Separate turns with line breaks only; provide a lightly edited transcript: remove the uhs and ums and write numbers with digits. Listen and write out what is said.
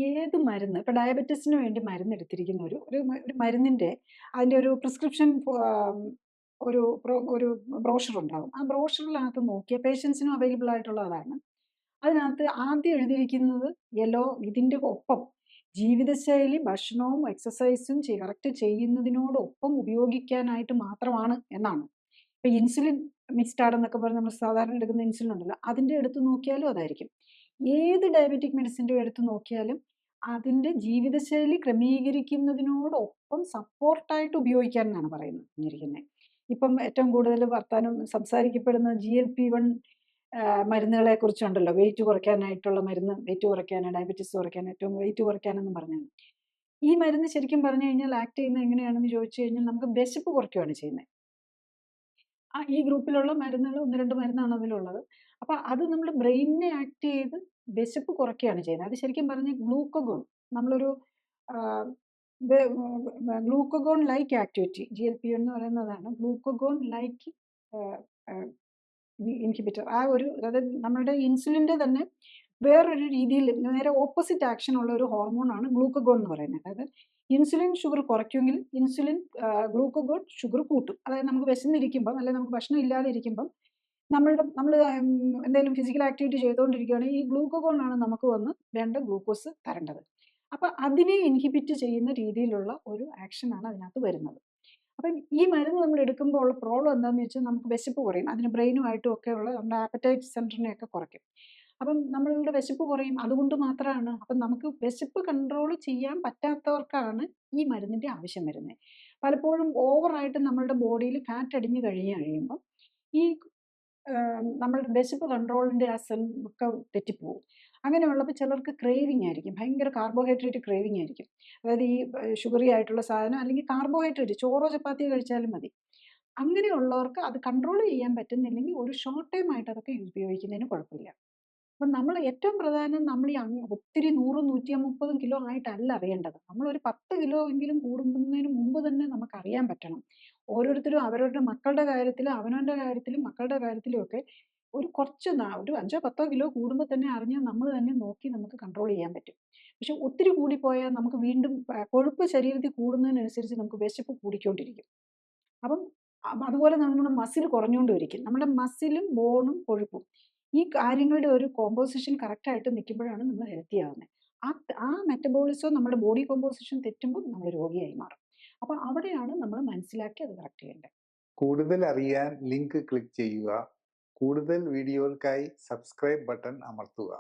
ഏത് മരുന്ന് ഇപ്പൊ ഡയബറ്റീസിന് വേണ്ടി മരുന്ന് എടുത്തിരിക്കുന്ന ഒരു മരുന്നിന്റെ അതിന്റെ ഒരു പ്രിസ്ക്രിപ്ഷൻ ഒരു ബ്രോഷർ ഉണ്ടാകും. ആ ബ്രോഷറിനകത്ത് നോക്കിയ പേഷ്യൻസിനും അവൈലബിൾ ആയിട്ടുള്ള അതാണ്. അതിനകത്ത് ആദ്യം എഴുതിയിരിക്കുന്നത് യെല്ലോ ഇതിന്റെ ഒപ്പം ജീവിതശൈലി, ഭക്ഷണവും എക്സസൈസും കറക്റ്റ് ചെയ്യുന്നതിനോടൊപ്പം ഉപയോഗിക്കാനായിട്ട് മാത്രമാണ് എന്നാണ്. ഇപ്പൊ ഇൻസുലിൻ മിക്സ്ഡാർഡ് എന്നൊക്കെ പറഞ്ഞ് നമ്മൾ സാധാരണ എടുക്കുന്ന ഇൻസുലിൻ ഉണ്ടല്ലോ, അതിന്റെ എടുത്ത് നോക്കിയാലും അതായിരിക്കും. ഏത് ഡയബറ്റിക് മെഡിസിന്റെ എടുത്ത് നോക്കിയാലും അതിന്റെ ജീവിതശൈലി ക്രമീകരിക്കുന്നതിനോടൊപ്പം സപ്പോർട്ടായിട്ട് ഉപയോഗിക്കാൻ എന്നാണ് പറഞ്ഞിരിക്കുന്നത്. ഇപ്പം ഏറ്റവും കൂടുതൽ വർത്താനം സംസാരിക്കപ്പെടുന്ന GLP-1 മരുന്നുകളെ കുറിച്ചുണ്ടല്ലോ. വെയിറ്റ് കുറയ്ക്കാനായിട്ടുള്ള മരുന്ന്, വെയിറ്റ് കുറയ്ക്കാൻ, ഡയബറ്റീസ് കുറയ്ക്കാൻ, ഏറ്റവും വെയിറ്റ് കുറയ്ക്കാനെന്നും പറഞ്ഞാണ്. ഈ മരുന്ന് ശരിക്കും പറഞ്ഞു കഴിഞ്ഞാൽ ആക്ട് ചെയ്യുന്നത് എങ്ങനെയാണെന്ന് ചോദിച്ചു കഴിഞ്ഞാൽ നമുക്ക് വിശപ്പ് കുറയ്ക്കുകയാണ് ചെയ്യുന്നത്. ഈ ഗ്രൂപ്പിലുള്ള മരുന്നുകൾ 1, 2 മരുന്നാണ് അതിലുള്ളത്. അപ്പൊ അത് നമ്മുടെ ബ്രെയിനിനെ ആക്ട് ചെയ്ത് വിശപ്പ് കുറയ്ക്കുകയാണ് ചെയ്യുന്നത്. അത് ശരിക്കും പറഞ്ഞാൽ ഗ്ലൂക്കഗോൺ നമ്മളൊരു ഗ്ലൂക്കഗോൺ ലൈക്ക് ആക്ടിവിറ്റി GLP എന്ന് പറയുന്നതാണ്. Glucagon like inhibitor. അതായത് നമ്മുടെ ഇൻസുലിൻ്റെ തന്നെ വേറൊരു രീതിയിൽ നേരെ ഓപ്പോസിറ്റ് ആക്ഷൻ ഉള്ള ഒരു ഹോർമോണാണ് ഗ്ലൂക്കഗോൺ എന്ന് പറയുന്നത്. അതായത് ഇൻസുലിൻ ഷുഗർ കുറയ്ക്കുമെങ്കിൽ ഗ്ലൂക്കഗോൺ ഷുഗർ കൂട്ടും. അതായത് നമുക്ക് വിശന്നിരിക്കുമ്പം അല്ലെങ്കിൽ നമുക്ക് ഭക്ഷണം ഇല്ലാതെ ഇരിക്കുമ്പം നമ്മൾ എന്തെങ്കിലും ഫിസിക്കൽ ആക്ടിവിറ്റി ചെയ്തുകൊണ്ടിരിക്കുകയാണെങ്കിൽ ഈ ഗ്ലൂക്കഗോൺ ആണ് നമുക്ക് വന്ന് വേണ്ട ഗ്ലൂക്കോസ് തരേണ്ടത്. അപ്പം അതിനെ ഇൻഹിബിറ്റ് ചെയ്യുന്ന രീതിയിലുള്ള ഒരു ആക്ഷനാണ് അതിനകത്ത് വരുന്നത്. അപ്പം ഈ മരുന്ന് നമ്മൾ എടുക്കുമ്പോൾ ഉള്ള പ്രോബ്ലം എന്താണെന്ന് വെച്ചാൽ നമുക്ക് വിശപ്പ് കുറയും. അതിന് ബ്രെയിനുമായിട്ടും ഒക്കെയുള്ള നമ്മുടെ ആപ്പറ്റൈറ്റ് സെൻറ്ററിനെയൊക്കെ കുറയ്ക്കും. അപ്പം നമ്മളുടെ വിശപ്പ് കുറയും. അതുകൊണ്ട് മാത്രമാണ് അപ്പം നമുക്ക് വിശപ്പ് കൺട്രോൾ ചെയ്യാൻ പറ്റാത്തവർക്കാണ് ഈ മരുന്നിൻ്റെ ആവശ്യം വരുന്നത്. പലപ്പോഴും ഓവറായിട്ട് നമ്മളുടെ ബോഡിയിൽ ഫാറ്റ് അടിഞ്ഞു കഴിയുമ്പം ഈ നമ്മളുടെ വിശപ്പ് കൺട്രോളിൻ്റെ ആ ഒക്കെ തെറ്റിപ്പോവും. അങ്ങനെയുള്ളപ്പോൾ ചിലർക്ക് ക്രേവിങ് ആയിരിക്കും. ഭയങ്കര കാർബോഹൈഡ്രേറ്റ് ക്രേവിങ് ആയിരിക്കും. അതായത് ഈ ഷുഗറി ആയിട്ടുള്ള സാധനം അല്ലെങ്കിൽ കാർബോഹൈഡ്രേറ്റ് ചോറോ ചപ്പാത്തിയോ കഴിച്ചാലും മതി. അങ്ങനെയുള്ളവർക്ക് അത് കൺട്രോൾ ചെയ്യാൻ പറ്റുന്നില്ലെങ്കിൽ ഒരു ഷോർട്ട് ടൈം ആയിട്ട് അതൊക്കെ ഉപയോഗിക്കുന്നതിന് കുഴപ്പമില്ല. അപ്പം നമ്മൾ ഏറ്റവും പ്രധാനം നമ്മൾ ഈ ഒത്തിരി 100, 130 കിലോ ആയിട്ടല്ല അറിയേണ്ടത്. നമ്മളൊരു 10 കിലോ എങ്കിലും കൂടുന്നതിന് മുമ്പ് തന്നെ നമുക്കറിയാൻ പറ്റണം. ഓരോരുത്തരും അവരവരുടെ മക്കളുടെ കാര്യത്തിലും അവനവൻ്റെ കാര്യത്തിലും മക്കളുടെ കാര്യത്തിലും ഒക്കെ ഒരു 5, 10 കിലോ കൂടുമ്പോൾ തന്നെ അറിഞ്ഞാൽ നമ്മൾ തന്നെ നോക്കി നമുക്ക് കൺട്രോൾ ചെയ്യാൻ പറ്റും. പക്ഷെ ഒത്തിരി കൂടിപ്പോയാൽ നമുക്ക് വീണ്ടും കൊഴുപ്പ് ശരീരത്തിൽ കൂടുന്നതിനനുസരിച്ച് നമുക്ക് വിശപ്പ് കൂടിക്കൊണ്ടിരിക്കും. അപ്പം അതുപോലെ നമ്മുടെ മസിൽ കുറഞ്ഞുകൊണ്ടിരിക്കും. നമ്മുടെ മസിലും ബോണും കൊഴുപ്പും ഈ കാര്യങ്ങളുടെ ഒരു കോമ്പോസിഷൻ കറക്റ്റായിട്ട് നിൽക്കുമ്പോഴാണ് നമ്മൾ ഹെൽത്തി ആവുന്നത്. ആ മെറ്റബോളിസം നമ്മുടെ ബോഡി കോമ്പോസിഷൻ തെറ്റുമ്പോൾ നമ്മൾ രോഗിയായി മാറും. അപ്പോൾ അവിടെയാണ് നമ്മൾ മനസ്സിലാക്കി അത് കറക്റ്റ് ചെയ്യേണ്ടത്.
കൂടുതൽ അറിയാൻ ലിങ്ക് ക്ലിക്ക് ചെയ്യുക. കൂടുതൽ വീഡിയോകൾക്കായി സബ്സ്ക്രൈബ് ബട്ടൺ അമർത്തുക.